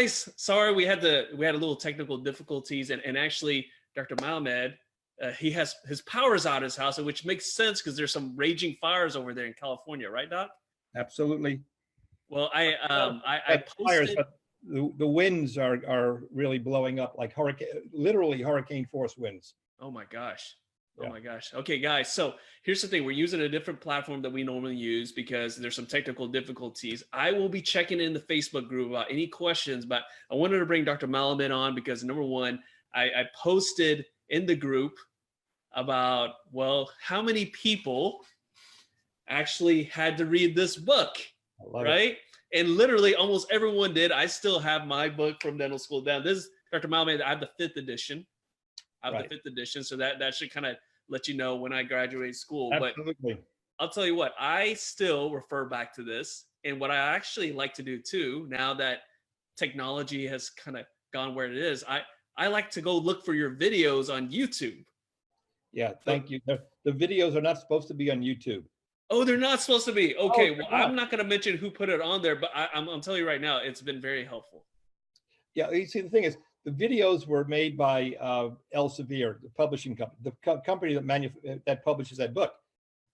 guys, sorry we had a little technical difficulties, and actually Dr. Malamed, he has his power's out of his house, which makes sense because there's some raging fires over there in California, right, Doc? Absolutely. Well, I fires, posted. but the winds are really blowing up like literally hurricane force winds. Oh my gosh. Oh Yeah. my gosh. Okay, guys. So here's the thing. We're using a different platform that we normally use because there's some technical difficulties. I will be checking in the Facebook group about any questions, but I wanted to bring Dr. Malamed on because number one, I posted in the group about, well, how many people actually had to read this book, right? And literally almost everyone did. I still have my book from dental school down. This is Dr. Malamed. I have the 5th edition. So that should kind of let you know when I graduate school. Absolutely. But I'll tell you what, I still refer back to this. And what I actually like to do too, now that technology has kind of gone where it is, I like to go look for your videos on YouTube. Yeah, thank you. The videos are not supposed to be on YouTube. Oh, they're not supposed to be. Okay, well, I'm not going to mention who put it on there, but I'm telling you right now, it's been very helpful. Yeah, you see, the thing is, the videos were made by Elsevier, the publishing company, the company that publishes that book,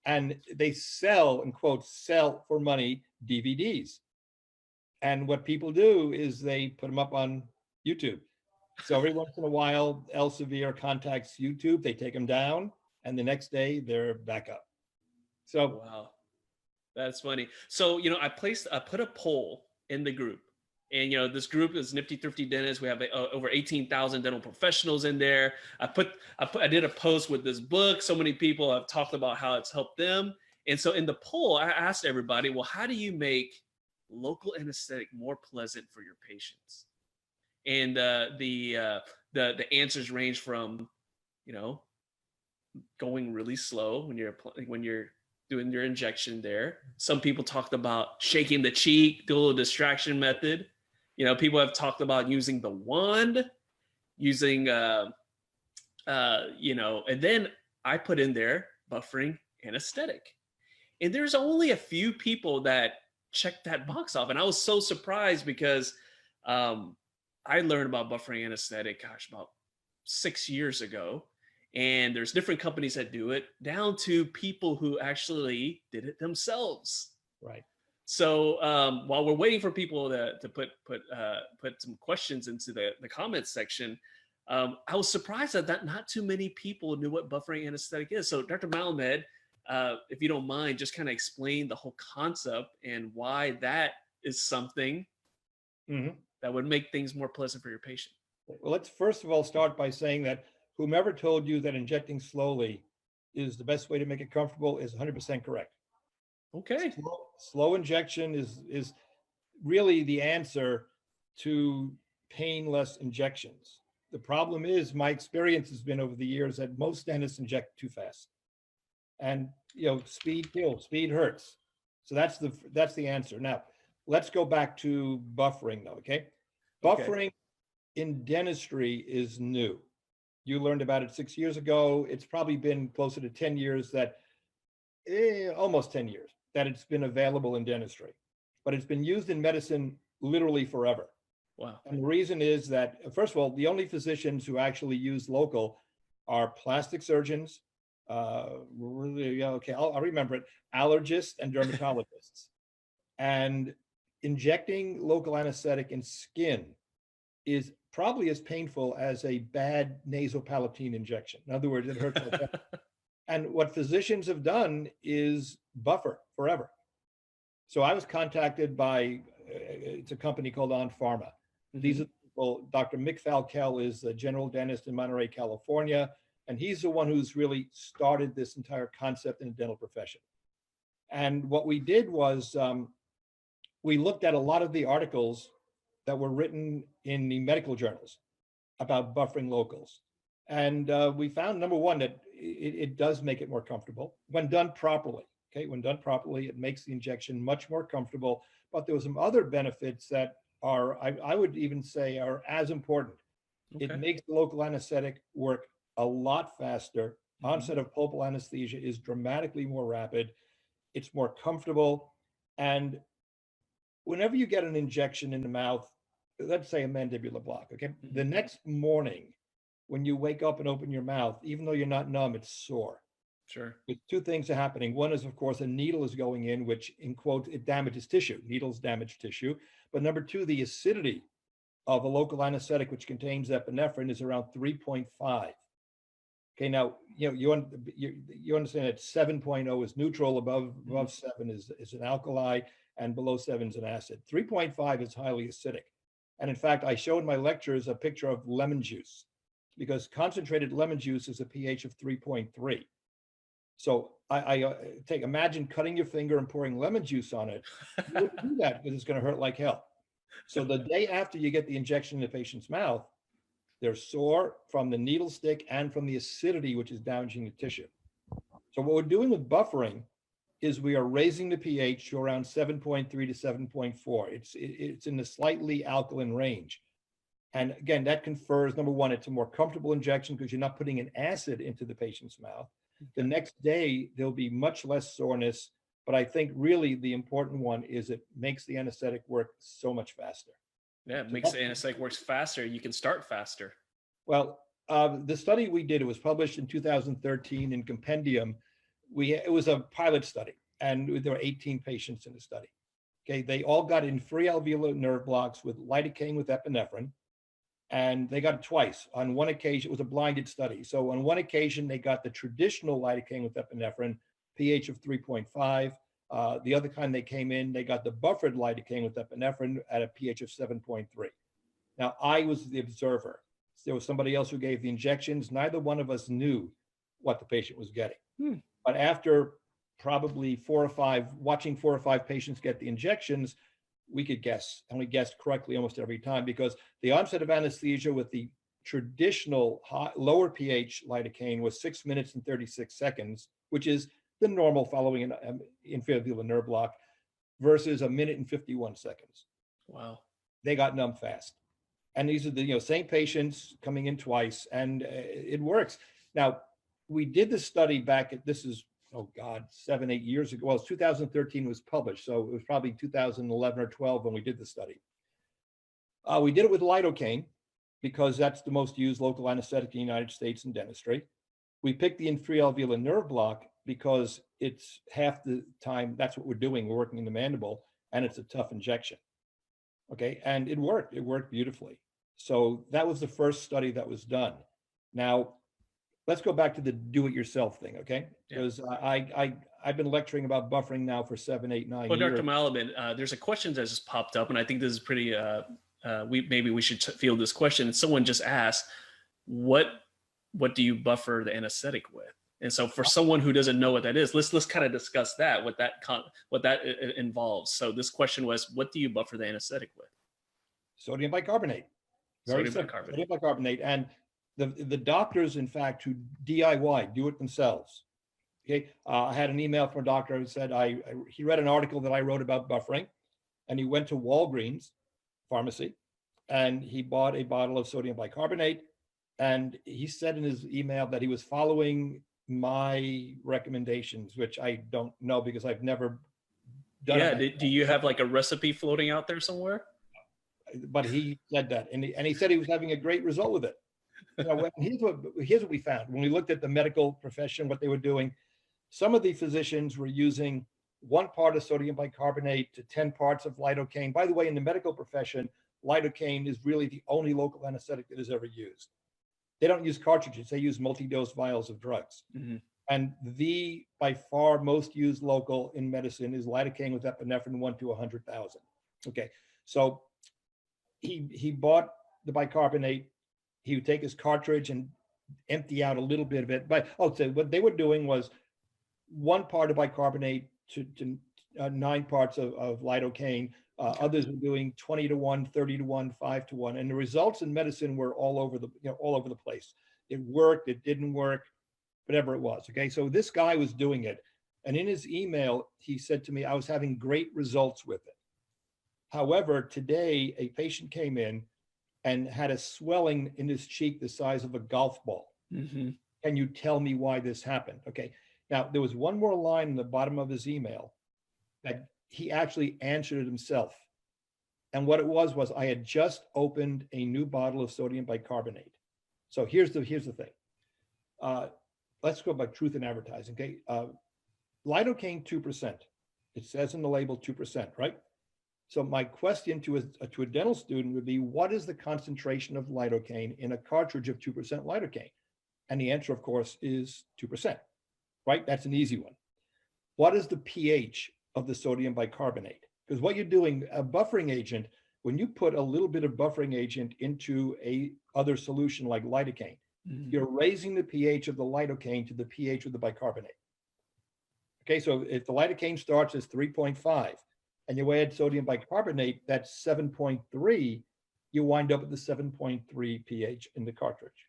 and they sell, in quotes, sell for money DVDs. And what people do is they put them up on YouTube. So every once in a while, Elsevier contacts YouTube, they take them down, and the next day they're back up. So wow, that's funny. So I put a poll in the group. And this group is Nifty Thrifty Dentists. We have over 18,000 dental professionals in there. I did a post with this book. So many people have talked about how it's helped them. And so in the poll, I asked everybody, well, how do you make local anesthetic more pleasant for your patients? And the answers range from, going really slow when you're doing your injection there. Some people talked about shaking the cheek, do a little distraction method. People have talked about using the wand, using, and then I put in there buffering anesthetic. And there's only a few people that checked that box off. And I was so surprised because I learned about buffering anesthetic, about 6 years ago. And there's different companies that do it, down to people who actually did it themselves. Right. So while we're waiting for people to put some questions into the comments section, I was surprised that not too many people knew what buffering anesthetic is. So Dr. Malamed, if you don't mind, just kind of explain the whole concept and why that is something that would make things more pleasant for your patient. Well, let's first of all start by saying that whomever told you that injecting slowly is the best way to make it comfortable is 100% correct. Okay. Slow injection is really the answer to painless injections. The problem is, my experience has been over the years that most dentists inject too fast. And speed kills, speed hurts. So that's the answer. Now, let's go back to buffering though, okay? Buffering in dentistry is new. You learned about it 6 years ago. It's probably been closer to 10 years almost 10 years that it's been available in dentistry, but it's been used in medicine literally forever. Wow. And the reason is that, first of all, the only physicians who actually use local are plastic surgeons, I'll remember it, allergists and dermatologists. And injecting local anesthetic in skin is probably as painful as a bad nasopalatine injection. In other words, it hurts like that. And what physicians have done is buffer forever. So I was contacted by, it's a company called Onpharma. These are people, Dr. Mick Falkel is a general dentist in Monterey, California, and he's the one who's really started this entire concept in the dental profession. And what we did was we looked at a lot of the articles that were written in the medical journals about buffering locals. And we found, number one, that it does make it more comfortable when done properly. Okay, when done properly, it makes the injection much more comfortable. But there were some other benefits that are, I would even say, are as important. Okay. It makes the local anesthetic work a lot faster. Onset of pulpal anesthesia is dramatically more rapid. It's more comfortable. And whenever you get an injection in the mouth, let's say a mandibular block, okay? Mhm. The next morning, when you wake up and open your mouth, even though you're not numb, it's sore. Sure. With two things are happening. One is, of course, a needle is going in, which in quote, it damages tissue. Needles damage tissue. But number two, the acidity of a local anesthetic, which contains epinephrine, is around 3.5. Okay, now, you understand that 7.0 is neutral, above 7 is an alkali, and below 7 is an acid. 3.5 is highly acidic. And in fact, I show in my lectures a picture of lemon juice, because concentrated lemon juice is a pH of 3.3. So imagine cutting your finger and pouring lemon juice on it. You wouldn't do that because it's going to hurt like hell. So the day after you get the injection in the patient's mouth, they're sore from the needle stick and from the acidity, which is damaging the tissue. So what we're doing with buffering is we are raising the pH to around 7.3 to 7.4. It's in the slightly alkaline range. And again, that confers, number one, it's a more comfortable injection because you're not putting an acid into the patient's mouth. The next day, there'll be much less soreness, but I think really the important one is it makes the anesthetic work so much faster. Yeah, it makes the anesthetic works faster. You can start faster. Well, the study we did, it was published in 2013 in Compendium. It was a pilot study, and there were 18 patients in the study. Okay, they all got inferior alveolar nerve blocks with lidocaine with epinephrine, and they got it twice. On one occasion, it was a blinded study. So on one occasion, they got the traditional lidocaine with epinephrine, pH of 3.5. The other time they came in, they got the buffered lidocaine with epinephrine at a pH of 7.3. Now, I was the observer. There was somebody else who gave the injections. Neither one of us knew what the patient was getting. But after probably watching 4 or 5 patients get the injections, we could guess, and we guessed correctly almost every time, because the onset of anesthesia with the traditional lower pH lidocaine was 6 minutes and 36 seconds, which is the normal following an inferior alveolar nerve block, versus 1 minute and 51 seconds. Wow. They got numb fast. And these are the same patients coming in twice, and it works. Now, we did the study this is, oh God, 7, 8 years ago. Well, 2013 was published, so it was probably 2011 or 12 when we did the study. We did it with lidocaine because that's the most used local anesthetic in the United States in dentistry. We picked the inferior alveolar nerve block because it's half the time, that's what we're doing. We're working in the mandible, and it's a tough injection. Okay, and it worked beautifully. So that was the first study that was done. Now, let's go back to the do-it-yourself thing, okay? Because I've been lecturing about buffering now for 7, 8, 9 Well, years. Dr. Malamed, there's a question that just popped up, and I think this is pretty, maybe we should field this question. Someone just asked, what do you buffer the anesthetic with? And so for someone who doesn't know what that is, let's kind of discuss that, what that involves. So this question was, what do you buffer the anesthetic with? Sodium bicarbonate. Very simple. Sodium bicarbonate. And the doctors, in fact, who DIY, do it themselves. Okay, I had an email from a doctor who said he read an article that I wrote about buffering, and he went to Walgreens pharmacy, and he bought a bottle of sodium bicarbonate, and he said in his email that he was following my recommendations, which I don't know because I've never done it. Do you have like a recipe floating out there somewhere? But he said that, and he said he was having a great result with it. Here's what we found when we looked at the medical profession, what they were doing. Some of the physicians were using 1 part of sodium bicarbonate to 10 parts of lidocaine. By the way, in the medical profession, lidocaine is really the only local anesthetic that is ever used. They don't use cartridges; they use multi-dose vials of drugs. Mm-hmm. And the by far most used local in medicine is lidocaine with epinephrine 1 to 100,000. Okay, so he bought the bicarbonate. He would take his cartridge and empty out a little bit of it. But so what they were doing was 1 part of bicarbonate to 9 parts of lidocaine. Others were doing 20 to 1, 30 to 1, 5 to 1, and the results in medicine were all over the place. It worked, it didn't work, whatever it was. Okay, so this guy was doing it, and in his email he said to me, "I was having great results with it." However, today a patient came in and had a swelling in his cheek the size of a golf ball. Mm-hmm. Can you tell me why this happened? Okay, now there was one more line in the bottom of his email that he actually answered it himself. And what it was I had just opened a new bottle of sodium bicarbonate. So here's the thing. Let's go by truth in advertising. Okay, lidocaine 2%. It says in the label 2%, right? So my question to a dental student would be, what is the concentration of lidocaine in a cartridge of 2% lidocaine? And the answer, of course, is 2%, right? That's an easy one. What is the pH of the sodium bicarbonate? Because what you're doing, a buffering agent, when you put a little bit of buffering agent into a other solution like lidocaine, you're raising the pH of the lidocaine to the pH of the bicarbonate. Okay, so if the lidocaine starts as 3.5, and you add sodium bicarbonate, that's 7.3, you wind up at the 7.3 pH in the cartridge.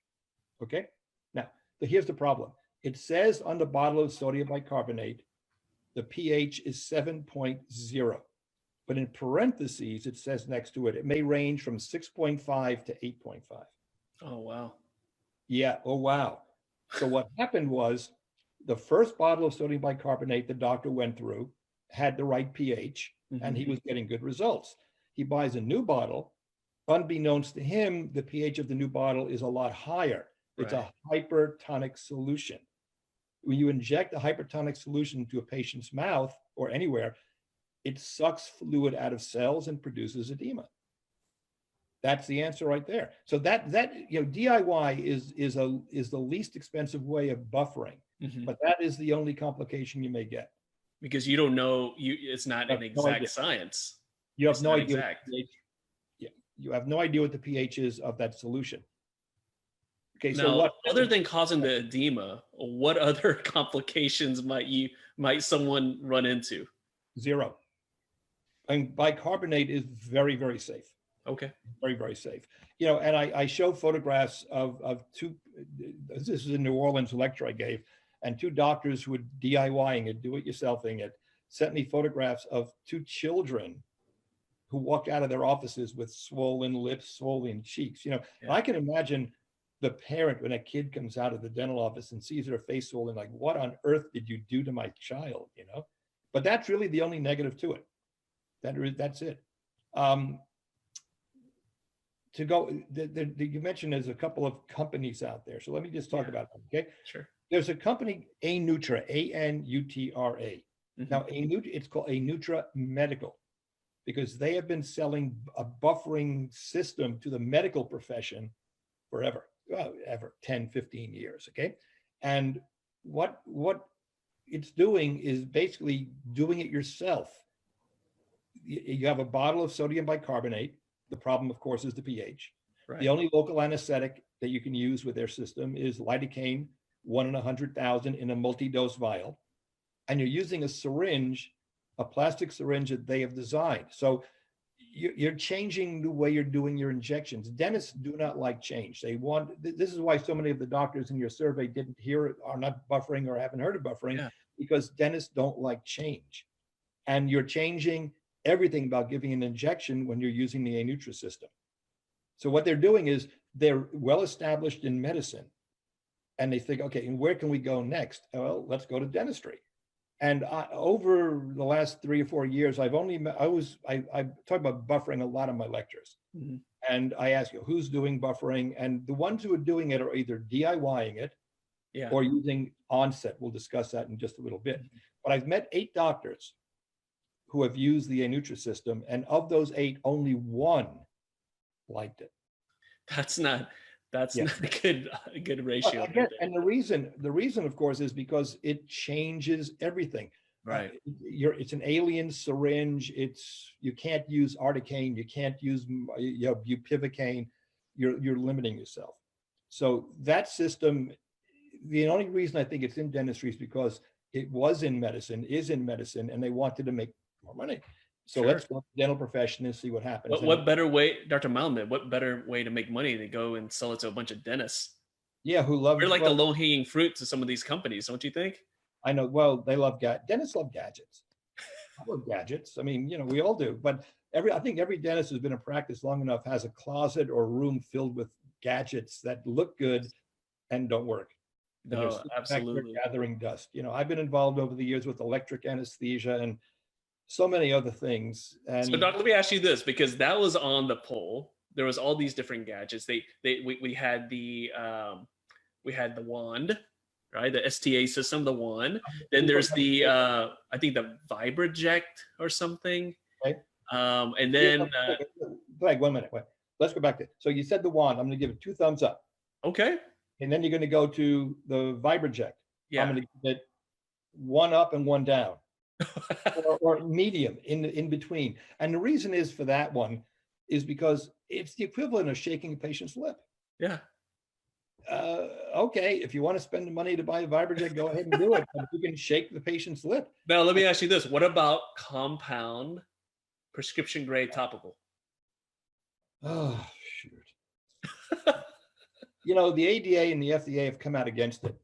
Okay, now, but here's the problem. It says on the bottle of sodium bicarbonate, the pH is 7.0, but in parentheses, it says next to it, it may range from 6.5 to 8.5. Oh, wow. Yeah, oh, wow. So what happened was the first bottle of sodium bicarbonate the doctor went through had the right pH, and he was getting good results. He buys a new bottle. Unbeknownst to him, the pH of the new bottle is a lot higher. It's a hypertonic solution. When you inject a hypertonic solution into a patient's mouth or anywhere, it sucks fluid out of cells and produces edema. That's the answer right there. So that DIY is the least expensive way of buffering, but that is the only complication you may get. Because you don't know, it's not an exact science. You have no idea. You have no idea what the pH is of that solution. Okay, so now, other than causing the edema, what other complications might someone run into? Zero. And bicarbonate is very, very safe. Okay. Very, very safe. And I show photographs of two, this is a New Orleans lecture I gave, and two doctors who were DIYing it, do-it-yourselfing it, sent me photographs of two children who walked out of their offices with swollen lips, swollen cheeks. I can imagine the parent when a kid comes out of the dental office and sees their face swollen, like, what on earth did you do to my child? But that's really the only negative to it. That's it. You mentioned there's a couple of companies out there. So let me just talk about them, okay? Sure. There's a company, Anutra, A-N-U-T-R-A. Now, it's called Anutra Medical because they have been selling a buffering system to the medical profession forever, ever, 10, 15 years, okay? And what it's doing is basically doing it yourself. You have a bottle of sodium bicarbonate. The problem, of course, is the pH. Right. The only local anesthetic that you can use with their system is lidocaine, 1 in 100,000 in a multi-dose vial. And you're using a syringe, a plastic syringe that they have designed. So you're changing the way you're doing your injections. Dentists do not like change. This is why so many of the doctors in your survey didn't hear it, are not buffering or haven't heard of buffering, because dentists don't like change. And you're changing everything about giving an injection when you're using the Anutra system. So what they're doing is they're well established in medicine, and they think, okay, and where can we go next? Well, let's go to dentistry. And over the last 3 or 4 years, I talk about buffering a lot in my lectures. And I ask you, who's doing buffering? And the ones who are doing it are either DIYing it or using Onset. We'll discuss that in just a little bit. But I've met 8 doctors who have used the Anutra system, and of those 8, only 1 liked it. That's not a good ratio. Again, and the reason, of course, is because it changes everything. Right. It's an alien syringe. You can't use articaine. You can't use bupivacaine. You're limiting yourself. So that system, the only reason I think it's in dentistry is because it was in medicine, is in medicine, and they wanted to make more money. So let's go to the dental profession and see what happens. But what better way, Dr. Malamed, what better way to make money than go and sell it to a bunch of dentists? Yeah, who love it. We're like the low-hanging fruit to some of these companies, don't you think? I know. Well, they love dentists love gadgets. I love gadgets. I mean, we all do. But I think every dentist who's been in practice long enough has a closet or room filled with gadgets that look good and don't work. No, absolutely. Gathering dust. I've been involved over the years with electric anesthesia, and so many other things. And So, Doc, let me ask you this, because that was on the poll. There was all these different gadgets. We had the wand, right? The STA system, the wand. Then there's the I think the Vibraject or something. okay. And then Wait, 1 minute. Wait. Let's go back to it. So you said the wand. I'm going to give it 2 thumbs up. okay, And then you're going to go to the Vibraject. yeah. I'm going to give it 1 up and 1 down, or medium in between. And the reason is for that one is because it's the equivalent of shaking a patient's lip. Yeah. Okay, if you want to spend the money to buy a Vibraject, go ahead and do it. But you can shake the patient's lip. Now, let me ask you this. What about compound prescription grade topical? Oh, shoot. You know, the ADA and the FDA have come out against it.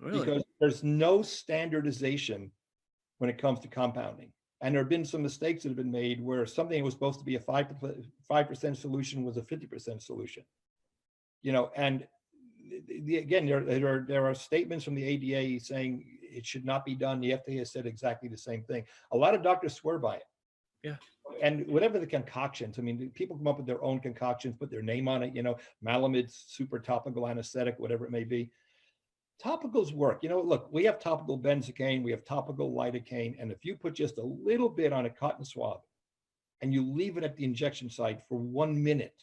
Really? Because there's no standardization when it comes to compounding. And there have been some mistakes that have been made where something that was supposed to be a 5% solution was a 50% solution. You know, and again, there are statements from the ADA saying it should not be done. The FDA has said exactly the same thing. A lot of doctors swear by it. Yeah. And whatever the concoctions, I mean, people come up with their own concoctions, put their name on it, you know, Malamed super topical anesthetic, whatever it may be. Topicals work. You know, look, we have topical benzocaine, we have topical lidocaine, and if you put just a little bit on a cotton swab and you leave it at the injection site for 1 minute,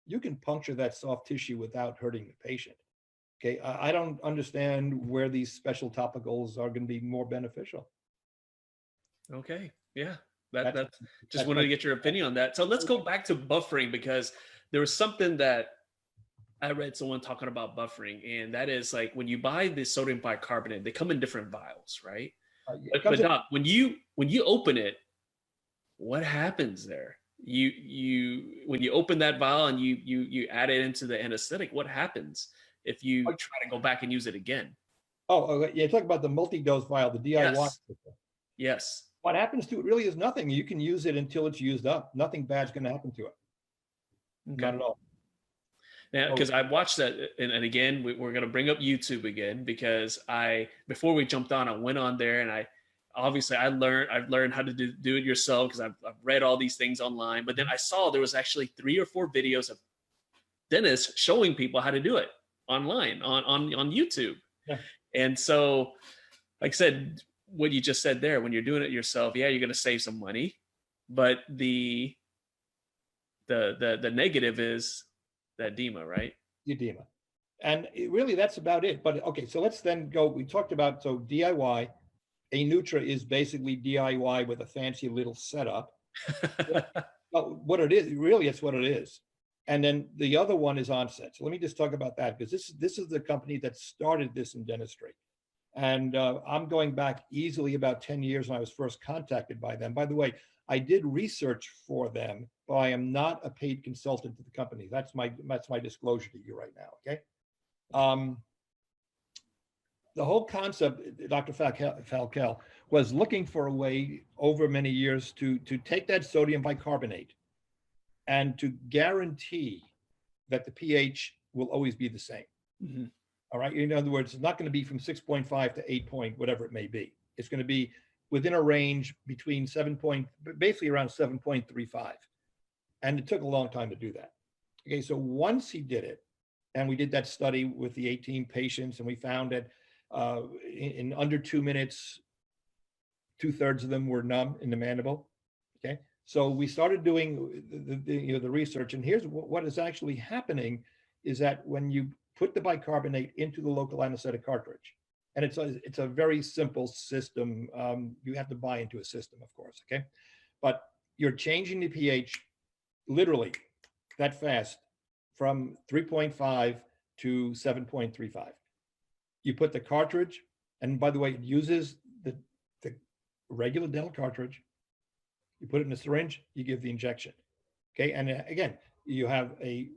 you can puncture that soft tissue without hurting the patient. Okay, I don't understand where these special topicals are going to be more beneficial. Okay, yeah. That's just wanted to get your opinion on that. So let's go back to buffering, because there was something that I read someone talking about buffering, and that is like when you buy the sodium bicarbonate, they come in different vials, right? But Doc, when you open it, what happens there? When you open that vial and you add it into the anesthetic, what happens if you try to go back and use it again? Oh, yeah, talk about the multi-dose vial, the DIY. Yes. Yes. What happens to it really is nothing. You can use it until it's used up. Nothing bad's going to happen to it. Okay. Not at all. Now, because I watched that, and again, we're going to bring up YouTube again, because before we jumped on, I went on there and I've learned how to do it yourself, because I've read all these things online. But then I saw there was actually 3 or 4 videos of dentists showing people how to do it online on YouTube. Yeah. And so, like I said, what you just said there, when you're doing it yourself, yeah, you're going to save some money, but the negative is the edema, right? Edema. And really, that's about it. But okay, so let's then go. We talked about, so DIY, Anutra is basically DIY with a fancy little setup. Well, what it is, really, it's what it is. And then the other one is Onset. So let me just talk about that, because this is the company that started this in dentistry. And I'm going back easily about 10 years when I was first contacted by them. By the way, I did research for them, but I am not a paid consultant to the company. That's my disclosure to you right now, okay? The whole concept, Dr. Falkel, was looking for a way over many years to take that sodium bicarbonate and to guarantee that the pH will always be the same. Mm-hmm. All right. In other words, it's not going to be from 6.5 to 8 point, whatever it may be. It's going to be within a range between basically around 7.35. And it took a long time to do that. Okay. So once he did it, and we did that study with the 18 patients, and we found that in under 2 minutes, 2/3 of them were numb in the mandible. Okay. So we started doing the research, and here's what is actually happening is that when you put the bicarbonate into the local anesthetic cartridge, and it's a very simple system. You have to buy into a system, of course, okay? But you're changing the pH literally that fast from 3.5 to 7.35. You put the cartridge, and by the way, it uses the regular dental cartridge. You put it in a syringe, you give the injection, okay? And again, you have a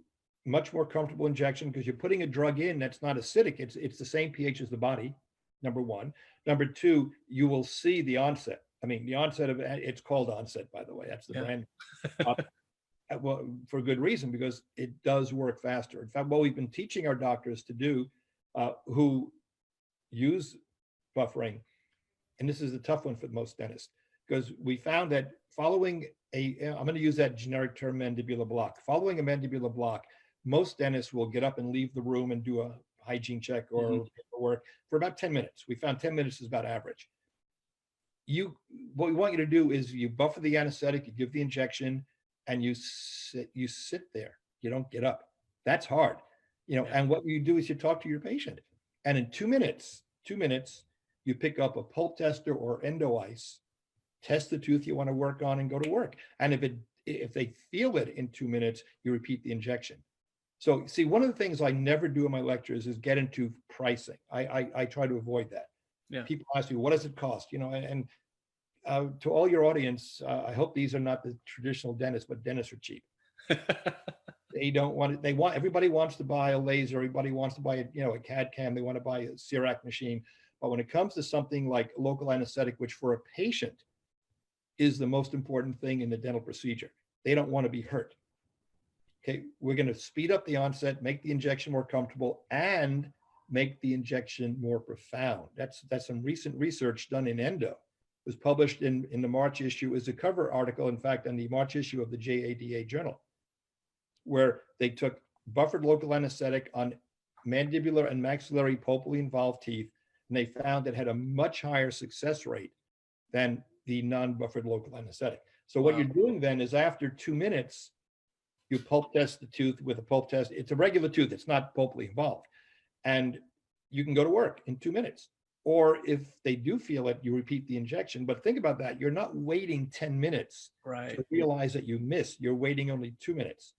much more comfortable injection because you're putting a drug in that's not acidic. It's the same pH as the body, number one. Number two, you will see the onset. I mean, the onset of it's called Onset, by the way. That's the brand. Well, for good reason, because it does work faster. In fact, what we've been teaching our doctors to do who use buffering, and this is a tough one for most dentists, because we found that following I'm going to use that generic term, mandibular block. Following a mandibular block, most dentists will get up and leave the room and do a hygiene check or work for about 10 minutes. We found 10 minutes is about average. What we want you to do is you buffer the anesthetic, you give the injection, and you sit there. You don't get up. That's hard, and what you do is you talk to your patient, and in 2 minutes, you pick up a pulp tester or endo ice, test the tooth you want to work on, and go to work. And if they feel it in 2 minutes, you repeat the injection. So see, one of the things I never do in my lectures is get into pricing. I try to avoid that. Yeah. People ask me, what does it cost? And to all your audience, I hope these are not the traditional dentists, but dentists are cheap. They don't want it. Everybody wants to buy a laser. Everybody wants to buy a CAD CAM. They want to buy a CERAC machine. But when it comes to something like local anesthetic, which for a patient is the most important thing in the dental procedure, they don't want to be hurt. Okay, we're going to speed up the onset, make the injection more comfortable, and make the injection more profound. That's some recent research done in endo. It was published in the March issue as a cover article, in fact, in the March issue of the JADA journal, where they took buffered local anesthetic on mandibular and maxillary pulpally involved teeth, and they found it had a much higher success rate than the non-buffered local anesthetic. So what you're doing then is after 2 minutes, you pulp test the tooth with a pulp test. It's a regular tooth. It's not pulpally involved. And you can go to work in 2 minutes. Or if they do feel it, you repeat the injection. But think about that. You're not waiting 10 minutes to realize that you missed. You're waiting only 2 minutes.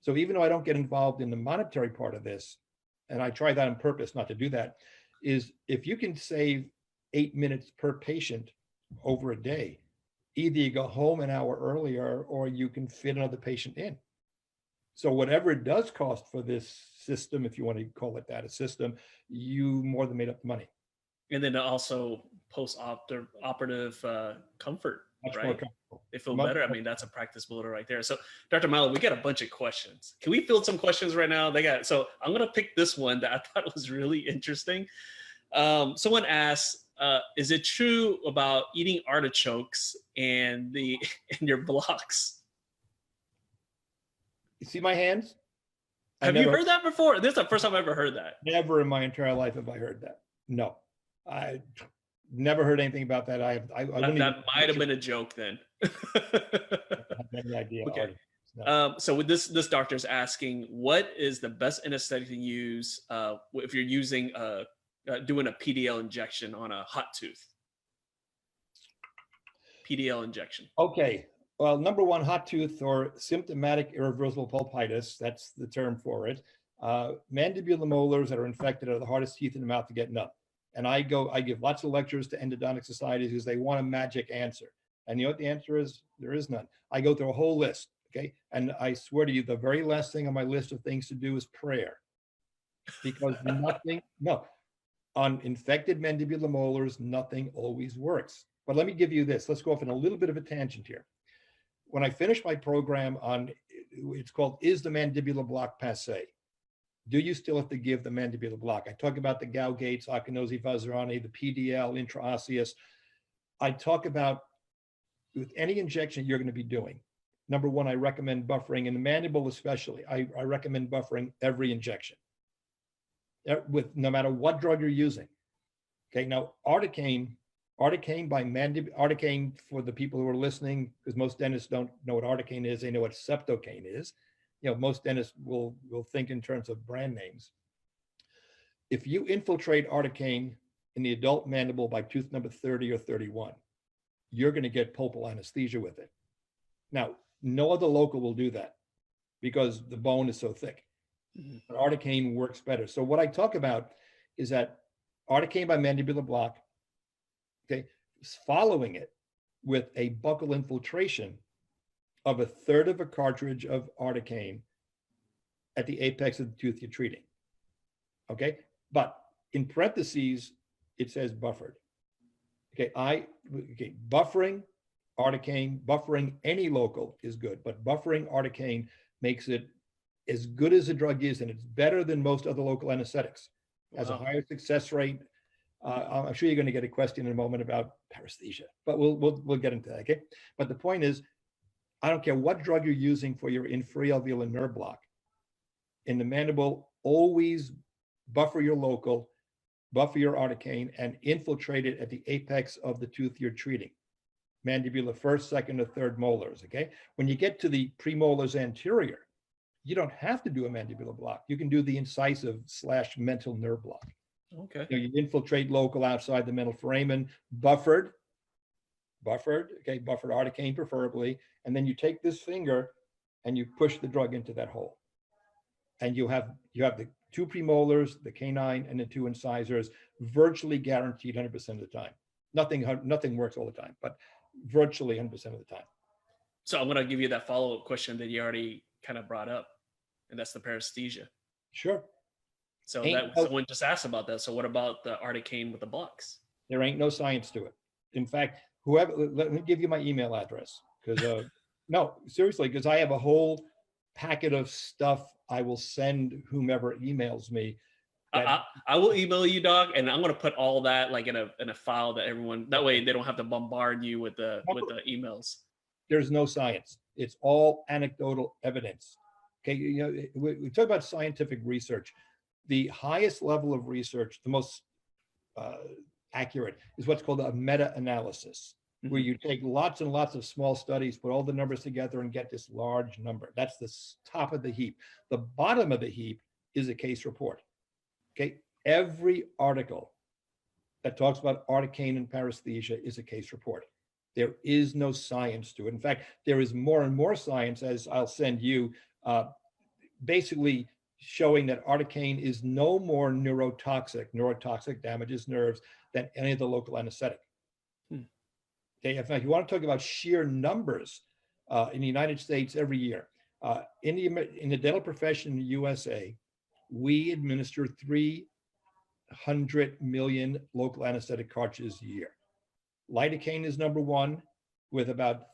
So even though I don't get involved in the monetary part of this, and I try that on purpose not to do that, is if you can save 8 minutes per patient over a day, either you go home an hour earlier or you can fit another patient in. So whatever it does cost for this system, if you want to call it that, a system, you more than made up the money. And then also post-operative comfort, much right? They feel better. I mean, that's a practice builder right there. So Dr. Malamed, we got a bunch of questions. Can we field some questions right now? So I'm going to pick this one that I thought was really interesting. Someone asked, is it true about eating artichokes and your blocks? You see my hands? Have you heard that before? This is the first time I've ever heard that. Never in my entire life have I heard that. No, I never heard anything about that. That might have been a joke then. I have any idea. Okay. No. So with this doctor's asking, what is the best anesthetic to use if you're using doing a PDL injection on a hot tooth? PDL injection. Okay. Well, number one, hot tooth or symptomatic irreversible pulpitis, that's the term for it. Mandibular molars that are infected are the hardest teeth in the mouth to get numb. And I give lots of lectures to endodontic societies because they want a magic answer. And you know what the answer is? There is none. I go through a whole list, okay? And I swear to you, the very last thing on my list of things to do is prayer. Because on infected mandibular molars, nothing always works. But let me give you this. Let's go off on a little bit of a tangent here. When I finished my program it's called, Is the Mandibular Block Passé? Do you still have to give the mandibular block? I talk about the Gaugates, Akinosi Vazirani, the PDL, intraosseous. I talk about with any injection you're going to be doing. Number one, I recommend buffering in the mandible especially. I recommend buffering every injection with no matter what drug you're using. Okay, now Articaine for the people who are listening, because most dentists don't know what Articaine is, they know what Septocaine is. Most dentists will think in terms of brand names. If you infiltrate Articaine in the adult mandible by tooth number 30 or 31, you're going to get pulpal anesthesia with it. Now, no other local will do that because the bone is so thick. But Articaine works better. So what I talk about is that Articaine by mandibular block, okay, following it with a buccal infiltration of a third of a cartridge of Articaine at the apex of the tooth you're treating. Okay, but in parentheses, it says buffered. Okay, buffering Articaine, buffering any local is good, but buffering Articaine makes it as good as the drug is, and it's better than most other local anesthetics. It has a higher success rate. I'm sure you're going to get a question in a moment about paresthesia, but we'll get into that. Okay. But the point is, I don't care what drug you're using for your inferior nerve block. In the mandible, always buffer your local, buffer your articaine, and infiltrate it at the apex of the tooth you're treating. Mandibular first, second, or third molars. Okay. When you get to the premolars anterior, you don't have to do a mandibular block. You can do the incisive/mental nerve block. Okay. You infiltrate local outside the mental foramen, buffered, okay, buffered articaine preferably, and then you take this finger and you push the drug into that hole. And you have the two premolars, the canine, and the two incisors, virtually guaranteed 100% of the time. Nothing works all the time, but virtually 100% of the time. So I'm going to give you that follow-up question that you already kind of brought up, and that's the paresthesia. Sure. So someone just asked about that. So what about the articaine with the blocks? There ain't no science to it. In fact, let me give you my email address, because no, seriously, because I have a whole packet of stuff I will send whomever emails me. I will email you, Doc, and I'm going to put all that like in a file that everyone, that way they don't have to bombard you with the emails. There's no science. It's all anecdotal evidence. Okay, we talk about scientific research. The highest level of research, the most accurate, is what's called a meta-analysis, where you take lots and lots of small studies, put all the numbers together and get this large number. That's the top of the heap. The bottom of the heap is a case report. Okay, every article that talks about articaine and paresthesia is a case report. There is no science to it. In fact, there is more and more science, as I'll send you, basically showing that articaine is no more neurotoxic, damages nerves, than any of the local anesthetic. Okay, in fact, you want to talk about sheer numbers in the United States every year. In the dental profession in the USA, we administer 300 million local anesthetic cartridges a year. Lidocaine is number one with about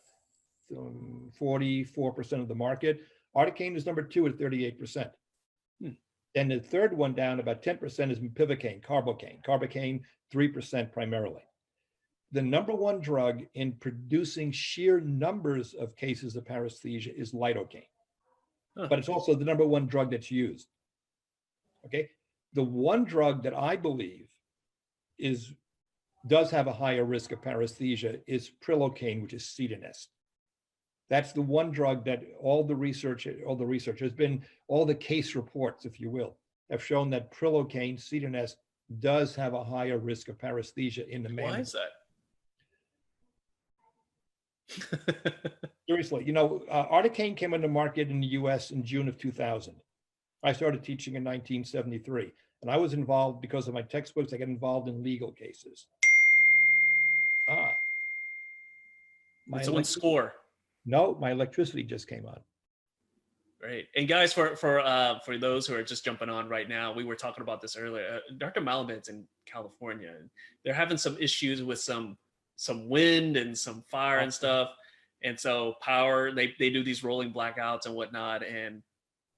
44% of the market. Articaine is number two at 38%. Then the third one down, about 10%, is mepivacaine, carbocaine. Carbocaine, 3% primarily. The number one drug in producing sheer numbers of cases of paresthesia is lidocaine. But it's also the number one drug that's used. Okay, the one drug that I believe does have a higher risk of paresthesia is prilocaine, which is Cetanest. That's the one drug that all the case reports, if you will, have shown that prilocaine, Cetanest, does have a higher risk of paresthesia in the man. Why is that? Seriously, articaine came on the market in the US in June of 2000. I started teaching in 1973, and I was involved because of my textbooks. I got involved in legal cases. Someone's score. No, my electricity just came on. Right. And guys, for those who are just jumping on right now, we were talking about this earlier. Dr. Malamed's in California, and they're having some issues with some wind and some fire and stuff. And so power, they do these rolling blackouts and whatnot. And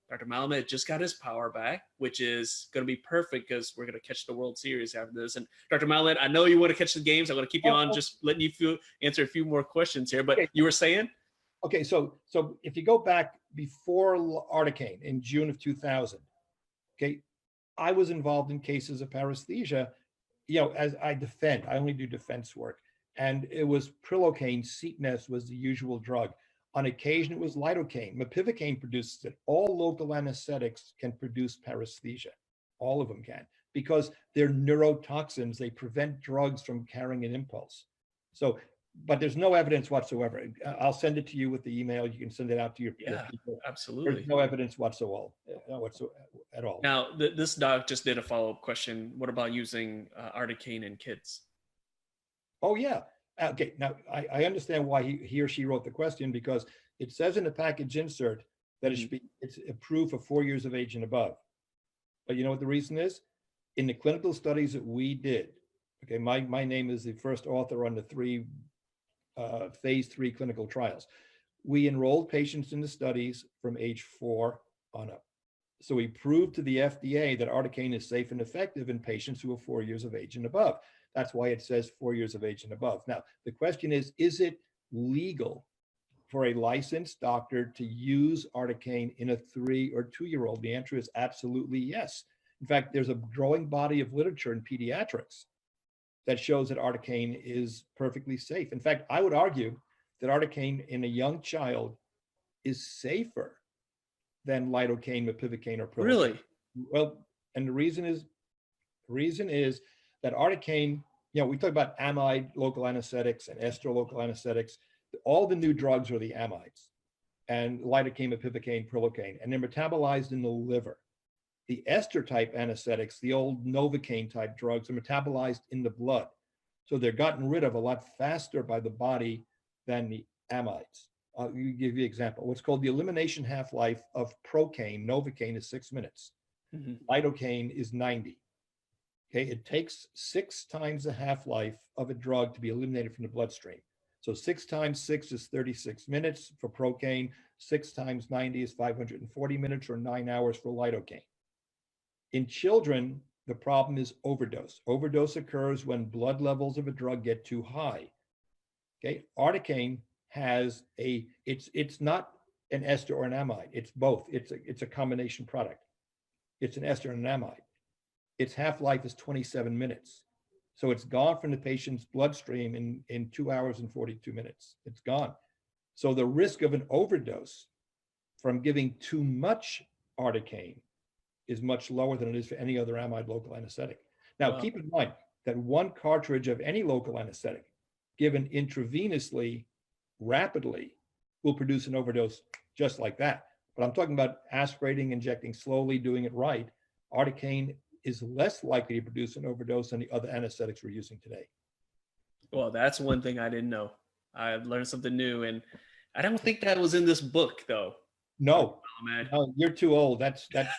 Dr. Malamed just got his power back, which is going to be perfect because we're going to catch the World Series after this. And Dr. Malamed, I know you want to catch the games. I'm going to keep you on, just letting you answer a few more questions here. But you were saying? Okay, so if you go back before articaine in June of 2000, okay, I was involved in cases of paresthesia, as I only do defense work. And it was prilocaine, Cetanest was the usual drug. On occasion, it was lidocaine. Mepivacaine produces it. All local anesthetics can produce paresthesia. All of them can, because they're neurotoxins. They prevent drugs from carrying an impulse. So, but there's no evidence whatsoever. I'll send it to you with the email. You can send it out to your people. Absolutely. There's no evidence whatsoever at all. Now, this doc just did a follow-up question. What about using articaine in kids? Oh, yeah. Okay, now I understand why he or she wrote the question, because it says in the package insert that it's approved for 4 years of age and above. But you know what the reason is? In the clinical studies that we did, okay, my name is the first author on the 3 phase 3 clinical trials. We enrolled patients in the studies from age 4 on up. So he proved to the FDA that Articaine is safe and effective in patients who are 4 years of age and above. That's why it says 4 years of age and above. Now, the question is it legal for a licensed doctor to use Articaine in a 3 or 2-year-old? The answer is absolutely yes. In fact, there's a growing body of literature in pediatrics that shows that Articaine is perfectly safe. In fact, I would argue that Articaine in a young child is safer than lidocaine, mepivacaine, or prilocaine. Really? Well, and the reason is that Articaine, we talk about amide local anesthetics and ester local anesthetics. All the new drugs are the amides, and lidocaine, mepivacaine, prilocaine, and they're metabolized in the liver. The ester type anesthetics, the old Novocaine type drugs, are metabolized in the blood. So they're gotten rid of a lot faster by the body than the amides. I'll give you an example. What's called the elimination half-life of Procaine, Novocaine, is 6 minutes. Mm-hmm. Lidocaine is 90. Okay, it takes 6 times the half-life of a drug to be eliminated from the bloodstream. So 6 times 6 is 36 minutes for Procaine. 6 times 90 is 540 minutes, or 9 hours for lidocaine. In children, the problem is overdose. Overdose occurs when blood levels of a drug get too high. Okay, Articaine has it's not an ester or an amide. It's both. It's a combination product. It's an ester and an amide. Its half-life is 27 minutes. So it's gone from the patient's bloodstream in 2 hours and 42 minutes. It's gone. So the risk of an overdose from giving too much Articaine is much lower than it is for any other amide local anesthetic. Now, Wow. keep in mind that 1 cartridge of any local anesthetic given intravenously rapidly will produce an overdose just like that. But I'm talking about aspirating, injecting slowly, doing it right. Articaine is less likely to produce an overdose than the other anesthetics we're using today. Well, that's one thing I didn't know. I've learned something new, and I don't think that was in this book, though. No, Malamed. no, you're too old. That's you gotta